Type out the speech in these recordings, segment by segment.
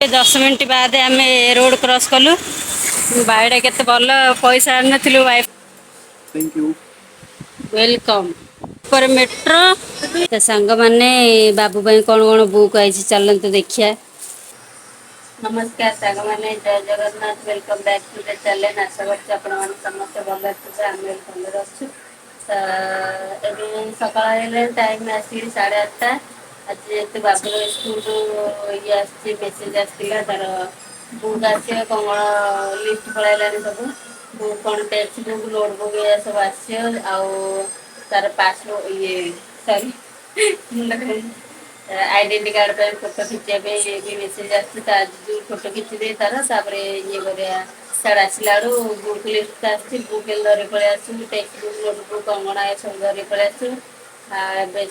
10 minute बाद आम road cross कलु बाईटा केते भल पैसा आनलु थैंक यू वेलकम मेट्रो सांग माने बाबू भाई कौन कौन बुक आई चलते देखिया। नमस्कार साग मैंने जय Jagannath welcome back to the channel आशा करछि आपण माने समस्त भल अच्छे आम भल अच्छु सकाल टाइम आसी 8:30 आज जेहेतु बाबू स्कूल ये मेसेज आसाला तार बुक आस कौन लिस्ट पलैलानी सब कौन टेक्स्ट बुक नोटबुक ये सब आस तार पासबुक ये सॉरी आइडेंटी कार्ड पे फोटो खींचा भी मेसेज आज फोटो खींची दे तार ये कर साढ़े आसला बुक लिस्ट आस बुक धरी पलि आसू टेक्स्ट बुक नोटबुक कंगना ये सब धरी पलि आसू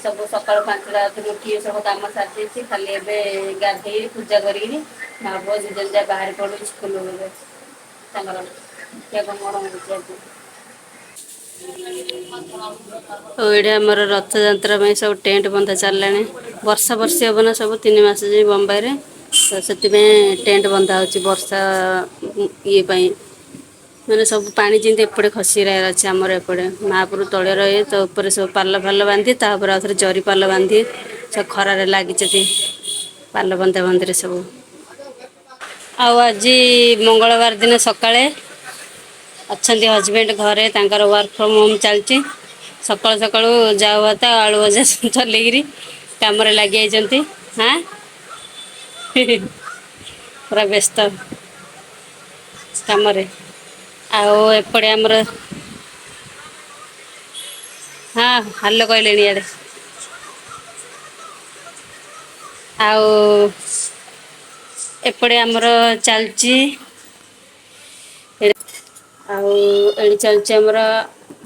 सब सकाल 5टा उठी सब कम सारी खाली एवं गाधे पूजा करी पुओ निजा बाहर पड़ू स्कूल ये आमर रथ यात्रा सब टेंट बंधा चलला वर्षा वर्षी हम ना सब 3 मास जी बम्बई रे तो से टेंट बंधा हो वर्षा ये मैंने सब पानी जमी एपटे खसी रहा अच्छे आमर एपटे महापुर तले रहे तो ऊपर सब पाल फाल बांधि तापर आउ थे जरी पाल बांधि सब खरार लगी पाल बंधा बंधे सब आज मंगलवार दिन सकाଳେ अच्छे हजबैंड घरे तांकर वर्क फ्रॉम होम चलती सकाल सकाल जाऊ भात आलू भजा चलेगी कम लगे हाँ पूरा व्यस्त कम एपटे आमर हाँ हाल कहले इे एपटे आमर चलची चलची आमर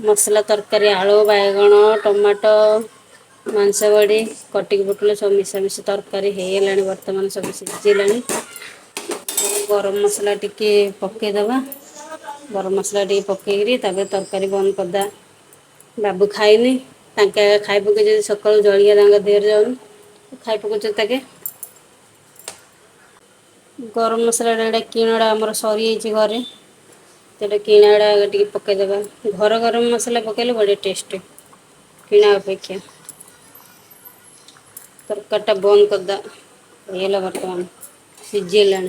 मसला तरकारी आलू बैगण टमाटो मांस बड़ी कटिक पुटल सब मिशामिशी तरकारी होगा बर्तमान सब सीझीला गरम मसला टिके पकईदबा गरम मसला टे पकईकरी तरकारी बंद करदा बाबू खाइनी खाई पकई सका जलिया देहर जाऊन खाई पकते गरम मसला किणा आमर सरी घरे तो किणा टे पकईदबा घर गरम मसला पकड़े बड़े टेस्ट किणा अपेक्षा तरकारीटा बंद करदा ये बर्तमान सीझीला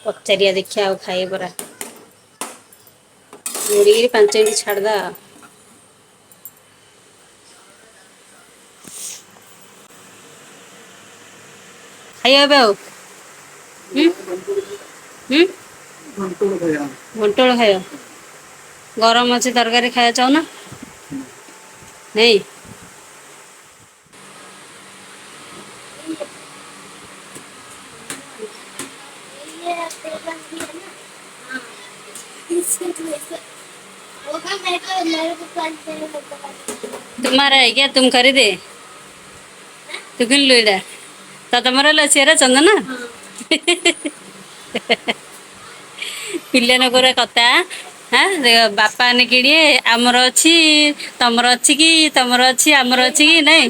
पचारिया देखिए आ खाए परा मुड़ी 5 मिनट छाड़दा खाइबे घंटोड़ खाइ गरम अच्छे तरकारी खाया चाहना नहीं तुम्हारा है क्या तुम खरीदे तू किन लो इड़ा तो तुम्हारा चेहरा चंदना पिले नगर कथा हाँ बापा ने किड़े आमर अच्छी तमर अच्छी कि तमर अच्छी आमर अच्छी कि नहीं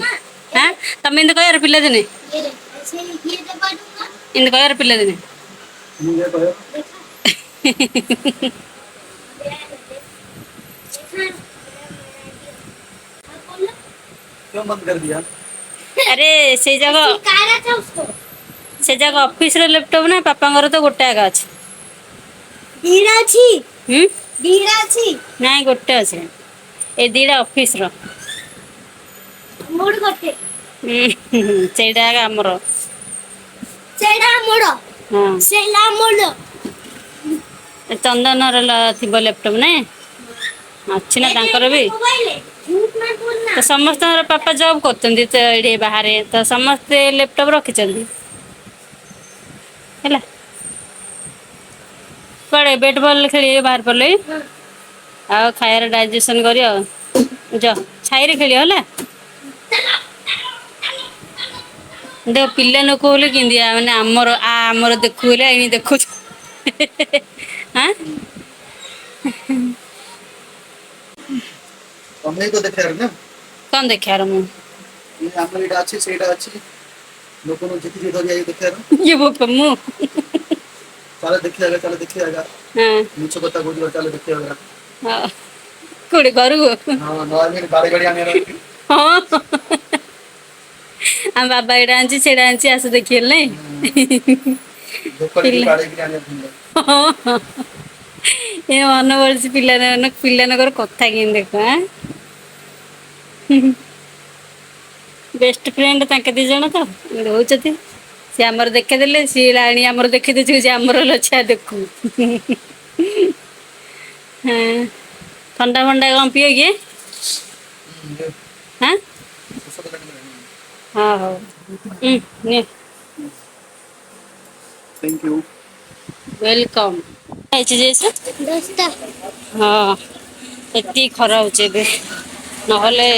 हाँ तुम इन कह पिला दिने इन कह पिला दिने क्यों बंद कर दिया अरे से जगह ऑफिस रे लैपटॉप ना पापा तो गोटे आगा अच्छे दीरा अछि दीरा अछि नहीं गोटे अच्छे ए दीरा ऑफिस रो मोड गोटे सेडा आगा हमरो सेडा मोड हां सेला मोड चंदन रे थिबो लैपटॉप ने अच्छी ना तांकर भी तो समस्त पापा जॉब करते बाहर तो समस्ते लैपटॉप रखी है कड़े बैट बॉल खेल बाहर पड़े आ खायर डाइजेशन कर छाई खेल है देख पिला लोक बोले कि मैंने आमर आमर देखु देखु हाँ तमें तो देखा ना कौन देखा रहा मु ये आमर इडा अछि सेडा अछि ଲୋକଙ୍କୁ ଝିକି ଝିକି ଧରି ଆଇ ଦେଖିବାର ये वो कमु ଚାଲ ଦେଖିବା ଚାଲ ଦେଖିବା हाँ ମିଛ କଥା କହୁଥିଲ ଚାଲ ଦେଖିବା हाँ कोड़े करू ହଁ ନହେଲେ ବାଡ଼ି ଗାଡ଼ି ଆଣିବାର ଅଛି हाँ ଆମ ବାବା ଏଇଟା ଆଣିଛି ସେଇଟା ଆଣିଛି ଆସ ଦେଖିଲେ ନାଇଁ ଧୋକଡ଼ିକି ପିଲା ବାଡ଼େଇକି ଆଣିବାକୁ ପଡ଼ିବ ହଁ ହଁ ଏ ମନେ ପଡୁଛି ପିଲାମାନଙ୍କର କଥା କେମିତି ଦେଖ ଆଁ ବେଷ୍ଟ ଫ୍ରେଣ୍ଡ ତାଙ୍କେ ଦି ଜଣ ତ ରହୁଛନ୍ତି ସିଏ ଆମର ଦେଖେଇଦେଲେ ସିଏ ଆଣି ଆମର ଦେଖେଇ ଦଉଛି ଯେ ଆମର ଲଛା ଦେଖୁ ହଁ ଥଣ୍ଡା ଫଣ୍ଡା କଣ ପିଅ କି ହଁ ହଁ ହଉ ନେ ଥ୍ୟାଙ୍କ ୟୁ ୱେଲକମ୍ ହେଇଛି ଯେ ହଁ ଏତିକି ଖରା ହଉଛି ଏବେ ନହେଲେ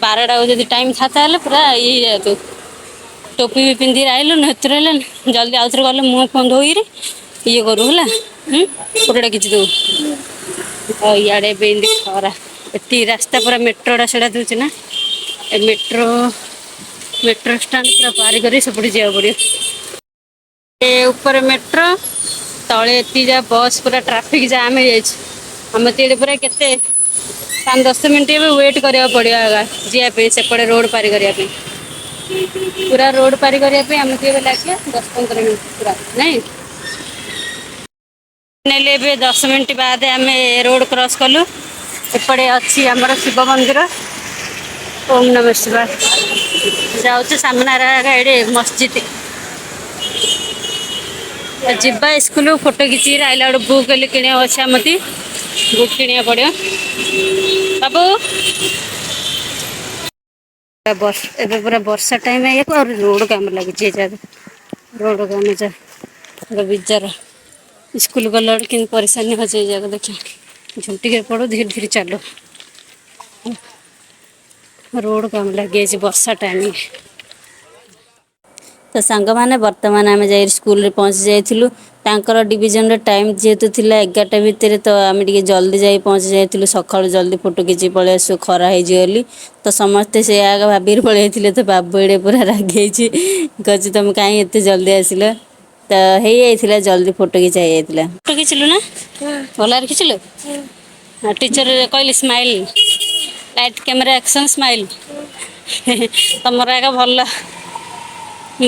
12ଟାକୁ ଯଦି ଟାଇମ ଥାତା ହେଲେ ପୁରା ଇଏ ହେଇଯାଆନ୍ତୁ ଟୋପି ବି ପିନ୍ଧି ଆଇଲୁ ହେତର ହେଲେ ଜଲ୍ଦି ଆଉଥରେ ଗଲେ ମୁହଁ ଫୁହ ଧୋଇକିରି ଇଏ କରୁ ହେଲା ଫୋଟଟା କିଛି ଦଉ ଆଉ ଇଆଡେ ଏବେ ଏମିତି ଖରା ଏତିକି ରାସ୍ତା ପୁରା ମେଟ୍ରୋଟା ସେଟା ଦଉଛି ନା ଏ ମେଟ୍ରୋ ଷ୍ଟାଣ୍ଡ ପୁରା ପାରି କରି ସେପଟେ ଯିବାକୁ ପଡିବ ଏ ଉପରେ ମେଟ୍ରୋ ତଳେ ଏତିକି ଯା ବସ୍ ପୁରା ଟ୍ରାଫିକ ଜାମ୍ ହେଇଯାଇଛି ଆମେ ତ ଏଠି ପୁରା କେତେ 5-10 ମିନିଟ୍ ଏବେ ୱେଟ୍ କରିବାକୁ ପଡିବ ଆଗା ଯିବା ପାଇଁ ସେପଟେ ରୋଡ ପାରି କରିବା ପାଇଁ ପୁରା ରୋଡ ପାରି କରିବା ପାଇଁ ଆମକୁ ଏବେ ଲାଗିବ 10-15 ମିନିଟ୍ ପୁରା ନାଇଁ ନେଲେ ଏବେ 10 ମିନିଟ୍ ବାଦେ ଆମେ ରୋଡ କ୍ରସ୍ କଲୁ ଏପଟେ ଅଛି ଆମର ଶିବ ମନ୍ଦିର ଓମ୍ ନମଃ ଶିବାୟ ଯାଉଛି ସାମ୍ନାରେ ଏଠି ମସଜିଦ ଯିବା ସ୍କୁଲ ଫଟୋ ଖିଚିକି ଆଇଲା ବେଳକୁ ବୁକ୍ ହେଲେ କିଣିବାକୁ ଅଛି ଆମତି ବୁକ୍ କିଣିବାକୁ ପଡିବ ବାବୁ ଏବେ ପୁରା ବର୍ଷା ଟାଇମ ଆଇବାକୁ ଆହୁରି ରୋଡ କାମ ଲାଗିଛି ଏ ଜାଗା ରୋଡ କାମ ବିଜାର ସ୍କୁଲ ଗଲା ବେଳକୁ କେମିତି ପରିସାନି ହଉଛି ଏଇ ଜାଗା ଦେଖିବା ଝୁଣ୍ଟିକେ ପଡୁ ଧୀରେ ଧୀରେ ଚାଲୁ ରୋଡ କାମ ଲାଗିଯାଇଛି ବର୍ଷା ଟାଇମ ତ ସାଙ୍ଗମାନେ ବର୍ତ୍ତମାନ ଆମେ ଯାଇ ସ୍କୁଲରେ ପହଞ୍ଚି ଯାଇଥିଲୁ ତାଙ୍କର ଡିଭିଜନରେ ଟାଇମ୍ ଯେହେତୁ ଥିଲା 11ଟା ଭିତରେ ତ ଆମେ ଟିକେ ଜଲ୍ଦି ଯାଇ ପହଞ୍ଚି ଯାଇଥିଲୁ ସକାଳୁ ଜଲ୍ଦି ଫଟୋ କିଛି ପଳେଇ ଆସୁ ଖରା ହେଇଛି ବୋଲି ତ ସମସ୍ତେ ସେ ଆଗ ଭାବିକି ପଳେଇଥିଲେ ତ ବାବୁ ଏଡେ ପୁରା ରାଗିଯାଇଛି କହୁଛି ତମେ କାହିଁ ଏତେ ଜଲ୍ଦି ଆସିଲ ତ ହେଇଯାଇଥିଲା ଜଲ୍ଦି ଫଟୋ ଖିଚା ହେଇଯାଇଥିଲା ଫଟୋ ଖିଚିଲୁ ନା ଭଲରେ ଖିଚିଲୁ ଟିଚର କହିଲି smile light camera action smile ତମର ଆଗ ଭଲ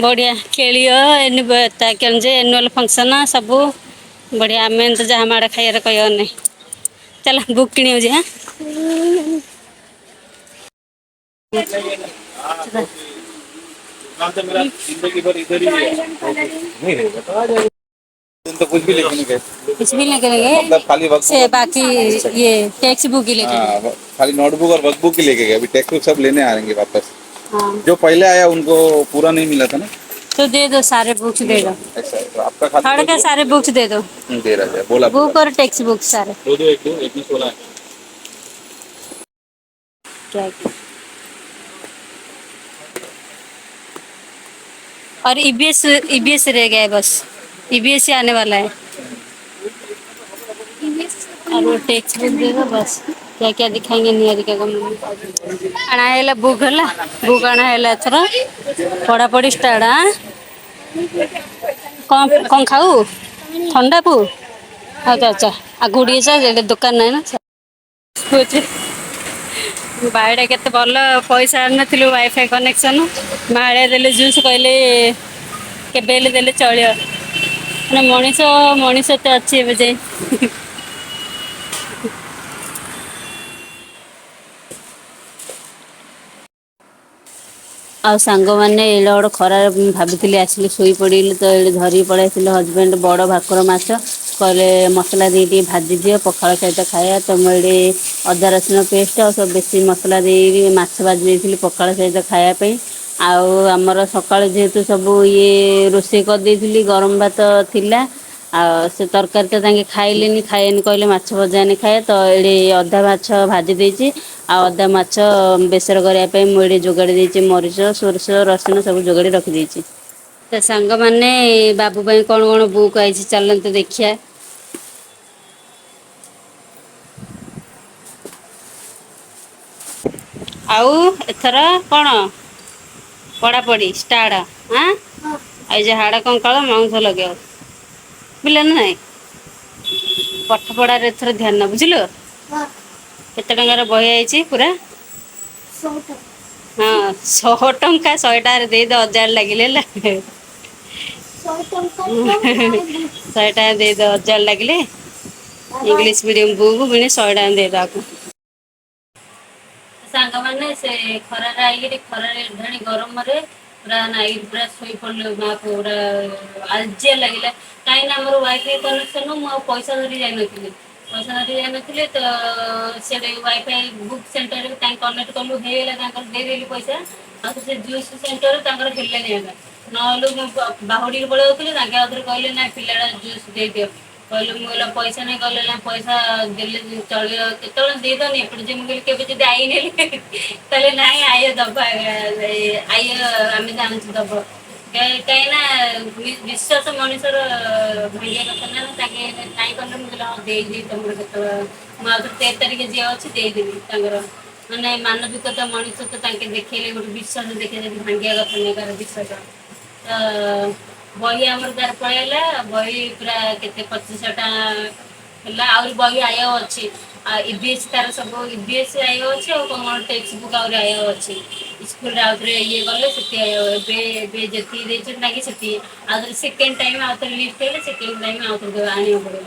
ବଢିଆ ଖେଳିବ ଆନୁଆଲ ଫଙ୍କସନ ସବୁ ବଢିଆ ଆମେ ତ ଯାହା ମାଡ ଖାଇବାରେ କହିବାର ନାହିଁ ଚାଲ ବୁକ୍ କିଣିବାକୁ ଯିବା जिंदगी भर इधर ही नहीं रहेगा तो कुछ भी लेके नहीं गए कुछ भी लेके नहीं गए मतलब खाली वर्क से बाकी ये टेक्स्ट बुक ही लेके गए खाली नोटबुक और वर्कबुक ही लेके गए अभी टेक्स्ट बुक सब लेने आएंगे वापस हाँ जो पहले आया उनको पूरा नहीं मिला था ना तो दे दो सारे बुक्स दे दो ऐसा है तो आपका खाली थर्ड के सारे बुक्स दे दो दे रहा है बोला बुक और टेक्स्ट बुक सारे दो एक में 16 है क्या और ईबीएस रह गया है बस ईबीएस ही आने वाला है और वो टेक्स्ट बुक दे दो बस क्या क्या दिखाएंगे निहारिका का आना है बुक आना है एथर पढ़ा पढ़ी स्टार्ट हाँ कौन खाऊ ठंडा को अच्छा अच्छा आगू ଟିକେ ଦୋକାନ ନାହିଁ ନା ବାଇଟା କେତେ ଭଲ ପଇସା ଆଣିନଥିଲୁ ୱାଇଫାଇ କନେକ୍ସନ ମାଳିଆ ଦେଲେ ଜୁସ୍ କହିଲେ କେବେ ହେଲେ ଦେଲେ ଚଳିବ ମାନେ ମଣିଷ ଏତେ ଅଛି ଏବେ ଯାଇ ଆଉ ସାଙ୍ଗମାନେ ଏଇଟା ଗୋଟେ ଖରାରେ ଭାବିଥିଲି ଆସିଲି ଶୋଇପଡ଼ିଲି ତ ଏଠି ଧରିକି ପଳେଇ ଆସିଲେ ହଜବେଣ୍ଡ ବଡ଼ ଭାକୁର ମାଛ କହିଲେ ମସଲା ଦେଇ ଟିକେ ଭାଜି ଦିଅ ପଖାଳ ସହିତ ଖାଇବା ତ ମୁଁ ଏଠି ଅଦା ରସୁଣ ପେଷ୍ଟ ଆଉ ସବୁ ବେଶୀ ମସଲା ଦେଇକି ମାଛ ଭାଜି ଦେଇଥିଲି ପଖାଳ ସହିତ ଖାଇବା ପାଇଁ ଆଉ ଆମର ସକାଳୁ ଯେହେତୁ ସବୁ ଇଏ ରୋଷେଇ କରିଦେଇଥିଲି ଗରମ ଭାତ ଥିଲା ଆଉ ସେ ତରକାରୀ ତ ତାଙ୍କେ ଖାଇଲେନି କହିଲେ ମାଛ ଭଜା ଆଣି ଖାଏ ତ ଏଠି ଅଧା ମାଛ ଭାଜି ଦେଇଛି ଆଉ ଅଧା ମାଛ ବେସର କରିବା ପାଇଁ ମୁଁ ଏଠି ଯୋଗାଡ଼ି ଦେଇଛି ମରିଚ ସୋରିଷ ରସୁଣ ସବୁ ଯୋଗାଡ଼ି ରଖିଦେଇଛି ତ ସାଙ୍ଗମାନେ ବାବୁ ପାଇଁ କଣ କଣ ବୁକ୍ ଆଇଛି ଚାଲନ୍ତୁ ଦେଖିବା ଆଉ ଏଥର କଣ ପଢ଼ାପଢ଼ି ଷ୍ଟାର୍ଟ ଆଁ ଆଉ ଯେ ହାଡ଼ କଙ୍କାଳ ମାଉଁସ ଲଗେଇବ ବୁଝିଲ ନା ନାଇଁ ପାଠ ପଢ଼ାରେ ଏଥର ଧ୍ୟାନ ବୁଝିଲୁ କେତେ ଟଙ୍କାର ବହି ଆଇଛି ପୁରା ହଁ 100 ଟଙ୍କା 100 ଟଙ୍କାରେ ଦେଇଦ 1000 ଲାଗିଲେ ହେଲା 100 ଟଙ୍କା ଦେଇଦ 1000 ଲାଗିଲେ ଇଂଲିଶ ମିଡ଼ିୟମ ବୁକ୍ ପୁଣି 100 ଟଙ୍କା ଦେଇଦବାକୁ ସାଙ୍ଗମାନେ ସେ ଖରାରେ ଆଇକିରି ଖରାରେ ଢାଣି ଗରମରେ ପୁରା ନାଇ ପୁରା ଶୋଇ ପଡ଼ିଲେ ମା ପୁଅ ପୁରା ଆଲଜିଆ ଲାଗିଲା କାହିଁକି ନା ଆମର ୱାଇଫାଇ କନେକ୍ସନ ମୁଁ ଆଉ ପଇସା ଧରି ଯାଇନଥିଲି ପଇସା ଧରି ଯାଇନଥିଲି ତ ସେଠି ୱାଇଫାଇ ବୁକ୍ ସେଣ୍ଟରରେ ତାଙ୍କ କନେକ୍ଟ କଲୁ ହେଇଗଲା ତାଙ୍କର ଦେଇଦେଲି ପଇସା ଆଉ ସେ ଜିଓ ସେଣ୍ଟରରେ ତାଙ୍କର ହେଲାନି ହେଲା ନହେଲେ ମୁଁ ବାହୁଡ଼ିକି ପଳେଇ ଯାଉଥିଲି ତାଙ୍କେ ଆଉଥରେ କହିଲେ ନାଇଁ ପିଲାଟା ଜୁସ୍ ଦେଇଦିଅ କହିଲେ ମୁଁ କହିଲା ପଇସା ନାଇଁ କହିଲେ ନା ପଇସା ଦେଲେ ଚଳିବ କେତେବେଳେ ଦେଇଦନି ଏପଟେ ଯେ ମୁଁ କହିଲି କେବେ ଯଦି ଆଇ ନେଲି କହିଲେ ନାଇଁ ଆୟ ଦବ ଆୟ ଆମେ ଜାଣୁଛୁ ଦବ କାହିଁକି ନା ବିଶ୍ୱାସ ମଣିଷର ଭାଙ୍ଗିବା କଥା ନା ତାଙ୍କେ ନାଇଁ କଲେ ମୁଁ କହିଲେ ହଁ ଦେଇଦେବି ତମର କେତେବେଳେ ମୁଁ ଆଉ 13 ତାରିଖ ଯିଏ ଅଛି ଦେଇଦେବି ତାଙ୍କର ମାନେ ମାନବିକତା ମଣିଷ ତ ତାଙ୍କେ ଦେଖେଇଲେ ଗୋଟେ ବିଶ୍ୱାସ ଦେଖେଇଲେ ଭାଙ୍ଗିବା କଥା ନୁହେଁ କାହାର ବିଶ୍ୱାସ ବହି ଆମର ତାର ପଳେଇଲା ବହି ପୁରା କେତେ 2500 ଟଙ୍କା ହେଲା ଆହୁରି ବହି ଆୟ ଅଛି ଆଉ ଇବିଏସ୍ ତାର ସବୁ ଇବିଏସ୍ ଆୟ ଅଛି ଆଉ କଣ ଟେକ୍ସଟ ବୁକ୍ ଆହୁରି ଆୟ ଅଛି ସ୍କୁଲରେ ଆଉଥରେ ଇଏ ଗଲେ ସେଠି ଏବେ ଏବେ ଯେତିକି ଦେଇଛନ୍ତି ନାକି ସେତିକି ଆଉଥରେ ସେକେଣ୍ଡ ଟାଇମ୍ ଆଉଥରେ ଲିଷ୍ଟ ହେଲେ ସେକେଣ୍ଡ ଟାଇମ୍ ଆଉଥରେ ଆଣିବାକୁ ପଡ଼ିବ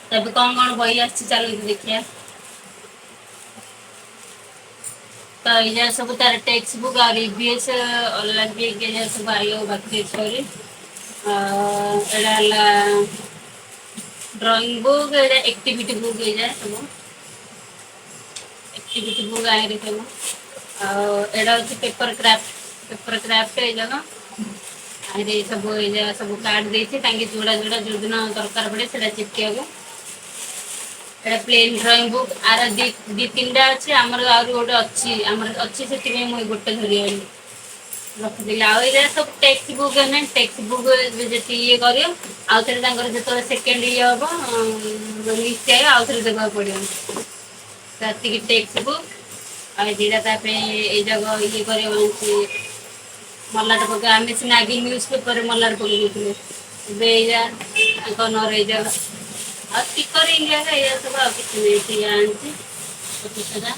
ତେବେ କଣ ବହି ଆସିଛି ଚାଲନ୍ତୁ ଦେଖିବା ତ ଏଇଟା ସବୁ ତାର ଟେକ୍ସଟ ବୁକ୍ ଆଉ ଇବିଏସ୍ ଅଲଗା ସବୁ ଆୟ ବାକି ଅଛି ଏଇଟା ହେଲା ଡ୍ରଇଂ ବୁକ୍ ଏଇଟା ଆକ୍ଟିଭିଟି ବୁକ୍ ହେଇଯାଏ ସବୁ ଆକ୍ଟିଭିଟି ବୁକ୍ ଆଇରେ ସବୁ ଆଉ ଏଇଟା ହେଉଛି ପେପର କ୍ରାଫ୍ଟ ଏଇ ଯାକ ଆରେ ସବୁ ଏଇ ସବୁ କାର୍ଡ ଦେଇଛି ତାଙ୍କେ ଯୋଉଟା ଯୋଉଦିନ ଦରକାର ପଡ଼େ ସେଇଟା ଚିପକେଇବାକୁ ଏଇଟା ପ୍ଲେନ୍ ଡ୍ରଇଂ ବୁକ୍ ଆର ଦି ତିନିଟା ଅଛି ଆମର ଆହୁରି ଗୋଟେ ଅଛି ଆମର ଅଛି ସେଥିପାଇଁ ମୁଁ ଗୋଟେ ଧରି ଆଇଲି ରଖିଦେଲି ଆଉ ଏଇଟା ସବୁ ଟେକ୍ସଟ ବୁକ୍ ଟେକ୍ସଟ ବୁକ୍ ଯେତିକି ଇଏ କରିବ ଆଉଥରେ ତାଙ୍କର ଯେତେବେଳେ ସେକେଣ୍ଡ ଇଏ ହବ ଲିଷ୍ଟ ଆଇବ ଆଉଥରେ ଦେବାକୁ ପଡ଼ିବ ସେତିକି ଟେକ୍ସଟ ବୁକ୍ ଆଉ ଦିଟା ତା ପାଇଁ ଏଇ ଯାକ ଇଏ କରିବ ମଲାଟ ପକା ଆମେ ସିନା ଆଗେ ନ୍ୟୁଜ୍ ପେପରରେ ମଲାଟ ପକେଇ ଦେଇଥିଲେ ଏବେ ଏଇଆ ତାଙ୍କ ନର ଏଇଯାକ ଆଉ ଷ୍ଟିକର ଇଣ୍ଡିଆ ଏଇଆ ସବୁ ଆଉ କିଛି ନେଇକି ଆଣିଛି 2500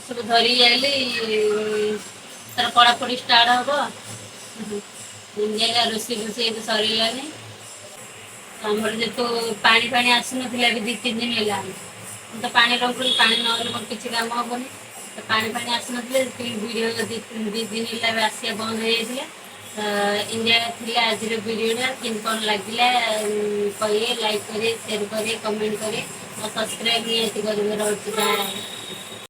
ସବୁ ଧରିକି ଆଇଲି ତାର ପଢ଼ାପଢ଼ି ଷ୍ଟାର୍ଟ ହବ ରୋଷେଇ ଏବେ ସରିଲାଣି ଆମର ଯେହେତୁ ପାଣି ଫାଣି ଆସୁନଥିଲା ଏବେ 2-3 ଦିନ ହେଲା ମୁଁ ତ ପାଣି ରଖୁନି ପାଣି ନହେଲେ ମୋର କିଛି କାମ ହବନି ପାଣି ଫାଣି ଆସିନଥିଲେ ଭିଡ଼ିଓ 2 ଦିନ ହେଲା ଏବେ ଆସିବା ବନ୍ଦ ହେଇଯାଇଥିଲା ଇଣ୍ଡିଆ ଥିଲା ଆଜିର ଭିଡ଼ିଓଟା କେମିତି କ'ଣ ଲାଗିଲା କହିବେ ଲାଇକ୍ କରିବେ ସେୟାର କରିବେ କମେଣ୍ଟ କରିବେ ଆଉ ସବସ୍କ୍ରାଇବ୍ ନିହାତି କରିବେ ରହୁଛି